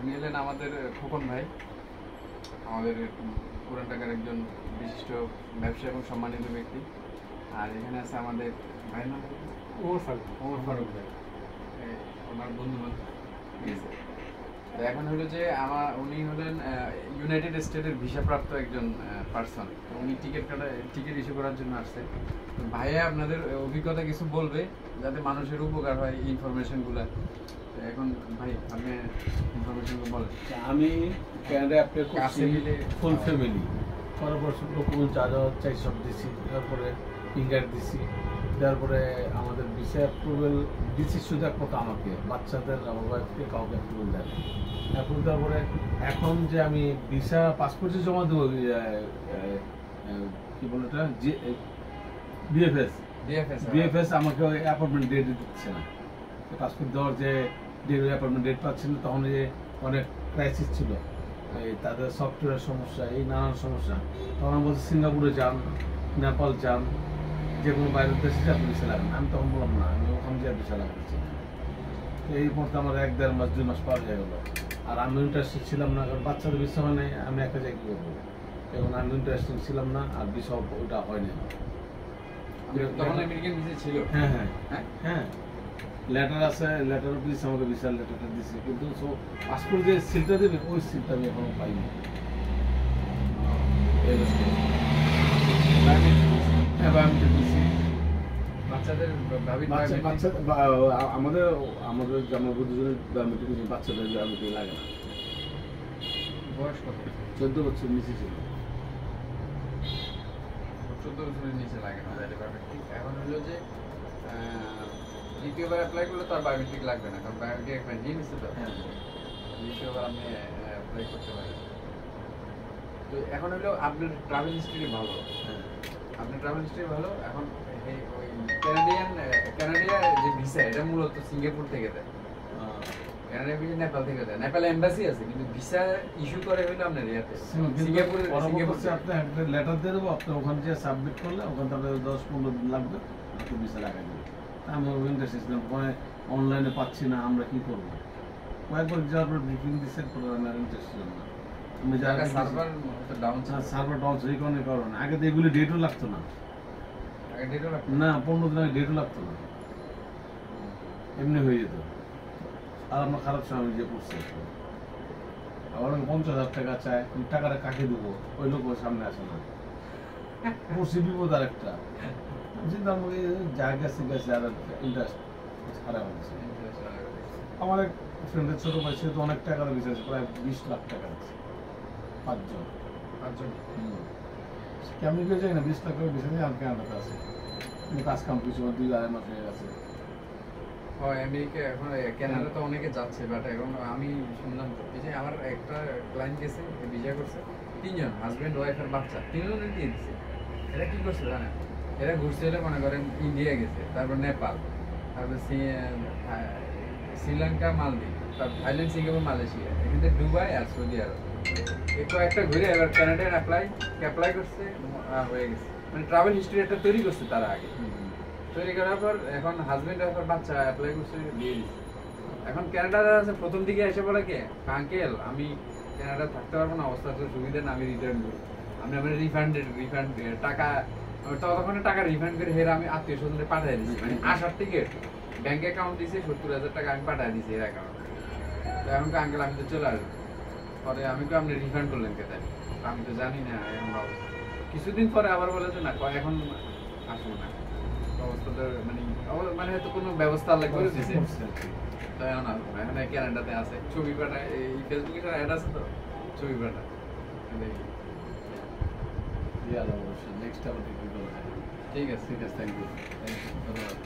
উনি হলেন আমাদের খোকন ভাই, আমাদের পুরান ঢাকার একজন বিশিষ্ট ব্যবসায়ী এবং সম্মানিত ব্যক্তি। আর এখানে আছে আমাদের ভাইয়ের নাম ওমর ফারুক ভাই, ওনার বন্ধু বান্ধব। ঠিক আছে, তো এখন হলো যে উনি হলেন ইউনাইটেড স্টেটের ভিসাপ্রাপ্ত একজন পার্সন। উনি টিকিট ইস্যু করার জন্য আসছে। তো ভাইয়া আপনাদের অভিজ্ঞতা কিছু বলবে যাতে মানুষের উপকার হয় এই ইনফরমেশনগুলো। এখন ভাই আপনি ইনফরমেশনগুলো বলেন। আমি ক্যানাডা অ্যাপ্লাই করছি ফুল ফ্যামিলি, পরপর ডকুমেন্ট যা যা চাই সব দিছি, তারপরে ফিঙ্গার দিছি, তারপরে আমাদের ভিসা অ্যাপ্রুভেল দিচ্ছি শুধু একমাত্র আমাকে, বাচ্চাদের আমার ওয়াইফকে কাউকে অ্যাপ্রুভেল দেয় অ্যাপ্রুভ দেওয়ার পরে এখন যে আমি ভিসা পাসপোর্টে জমা দেবো কি বলে ওটা বিএফএস আমাকে ওই অ্যাপয়েন্টমেন্ট ডেট দিচ্ছে না। পাসপোর্ট দেওয়ার যে অ্যাপয়েন্টমেন্ট ডেট পাচ্ছিল তখন যে অনেক ক্রাইসিস ছিল, এই তাদের সফটওয়্যার সমস্যা, এই নানান সমস্যা। তখন বলছে সিঙ্গাপুরে যান, নেপাল যান, যে কোনো বাইরের দেশে আপনি ভিসা লাগান। আমি তখন বললাম না, আমি ওখানে যে ভিসা লাগাচ্ছি। তো এই মুহূর্তে আমার 1-1.5 মাস 2 মাস পার হয়ে গেলো। আর আমি ইন্টারেস্টেড ছিলাম না, কারণ বাচ্চাদের ভিসা মানে আমি একটা জায়গায় কী করবো, এখন আমি ইন্টারেস্টেড ছিলাম না, আর ভিসা ওটা হয়নি। তখন আমেরিকান ভিসা ছিল? হ্যাঁ হ্যাঁ হ্যাঁ, লেটার আছে, লেটার দিয়েছে আমাকে, ভিসার লেটারটা দিয়েছে, কিন্তু পাসপোর্ট যে সিলটা দেবে ওই সিলটা আমি এখনো পাইনি। বায়োমেট্রিক দিয়েছি। বাচ্চাদের আমাদের জামাইবাবু দুজনের বায়োমেট্রিক দিয়েছি, বাচ্চাদের বায়োমেট্রিক লাগে না। বয়স কত? 14 বছর নিচে ছিল। 14 বছরের নিচে লাগে না বায়োমেট্রিক। এখন হলো যে দ্বিতীয়বার অ্যাপ্লাই করলে তার বায়োমেট্রিক লাগবে না, কারণ বায়োমেট্রিক একবার নিয়ে নিচ্ছে তো। দ্বিতীয়বার আপনি অ্যাপ্লাই করতে পারেন। তো এখন হলো আপনার ট্রাভেল হিস্ট্রি ভালো, আপনার ট্রাভেল হিস্ট্রি ভালো। এখন ওই কানাডিয়ান যে ভিসা, এটা মূলত সিঙ্গাপুর থেকে দেয়। কানাডিয়ান ভিসা নেপাল থেকে দেয়, নেপালে এম্বাসি আছে, কিন্তু ভিসা ইস্যু করে হইলো আপনার ইয়াতে সিঙ্গাপুরে। আপনি একটা লেটার দিয়ে দেবো, আপনি ওখানে যে সাবমিট করলে ওখান থেকে 10-15 দিন লাগবে, আপনি ভিসা লাগাই দেবেন। আমি ইন্টারেস্ট ছিলাম, অনলাইনে পাচ্ছি না, আমরা কি করবো। কয়েকবার যাওয়ার পর ব্রিফিং দিচ্ছে, আমি আর ইন্টারেস্ট ছিলাম না। আমি সার্ভার ডাউন এই কারণে আগে তো এগুলি ডেটও লাগতো না, না 15 দিন আগে ডেটও লাগতো না, এমনি হয়ে যেত। আর আমরা খারাপ সময় যে পড়ছি, আবার 50,000 টাকা চায়, টাকাটা কাকে দেবো, ওই লোক সামনে আসে না, পড়ছি বিপদ। আর একটা চিন্তা আমাকে যা গেছে আর ইন্টারেস্ট খারাপ হচ্ছে। আমার এক ফ্রেন্ডের ছোট ভাই, সে তো অনেক টাকা দিয়েছে, প্রায় 20 লাখ টাকা আছে, 5 জন। কেমনি কেউ যায় না, 20 লাখ টাকা দিয়েছে, আর কানাডাতে আছে, কাজ কাম কিছু 2-2.5 মাস হয়ে গেছে। আমেরিকা এখন কানাডা তো অনেকে যাচ্ছে, বাট এখন আমি শুনলাম যে আমার একটা ক্লায়েন্ট গেছে, ভিসা করছে, 3 জন, হাজবেন্ড ওয়াইফ আর বাচ্চা, 3 জনের দিয়ে দিচ্ছে। এরা কি করছে জানেন? এরা ঘুরছে হলে মনে করেন ইন্ডিয়া গেছে, তারপর নেপাল, তারপর শ্রীলঙ্কা, মালদ্বীপ, তারপর থাইল্যান্ড, সিঙ্গাপুর, মালয়েশিয়া, এখান থেকে দুবাই আর সৌদি আরব, এই কয়েকটা ঘুরে এবার কানাডায় অ্যাপ্লাই করছে, হয়ে গেছে। মানে ট্রাভেল হিস্ট্রি একটা তৈরি করছে তারা আগে। তৈরি করার পর এখন হাজবেন্ড আর বাচ্চা অ্যাপ্লাই করছে, দিয়ে দিচ্ছে। এখন কানাডাতে আছে, প্রথম দিকে এসে বলে কে, আঙ্কেল আমি কানাডা থাকতে পারবো না, অবস্থা তো সুবিধা না, আমি রিটার্ন করি, আপনি আমার রিফান্ড টাকা, ততক্ষণে টাকা রিফান্ড করে হেরে আমি আত্মীয় স্বজনে পাঠিয়ে দিচ্ছি। মানে আসার টিকিট ব্যাংক অ্যাকাউন্ট দিয়েছে, 70,000 টাকা আমি পাঠিয়ে দিচ্ছি এর অ্যাকাউন্টে। তো এখন আঙ্কেল আমি তো চলে আসবো, পরে আমি তো আপনি রিফান্ড করলেন কে, তাই আমি তো জানি না এমন অবস্থা। কিছুদিন পরে আবার বলে যে না, এখন আসবো না, অবস্থাটা মানে হয়তো কোনো ব্যবস্থা আল্লাহ করে দিয়েছে, তাই এখন আসবো না। এখন কানাডাতে আছে, ছবি পাঠায়, এই ফেসবুকে সব অ্যাড আছে, তো ছবি পাঠায়। ঠিক আছে, থ্যাংক ইউ, ধন্যবাদ।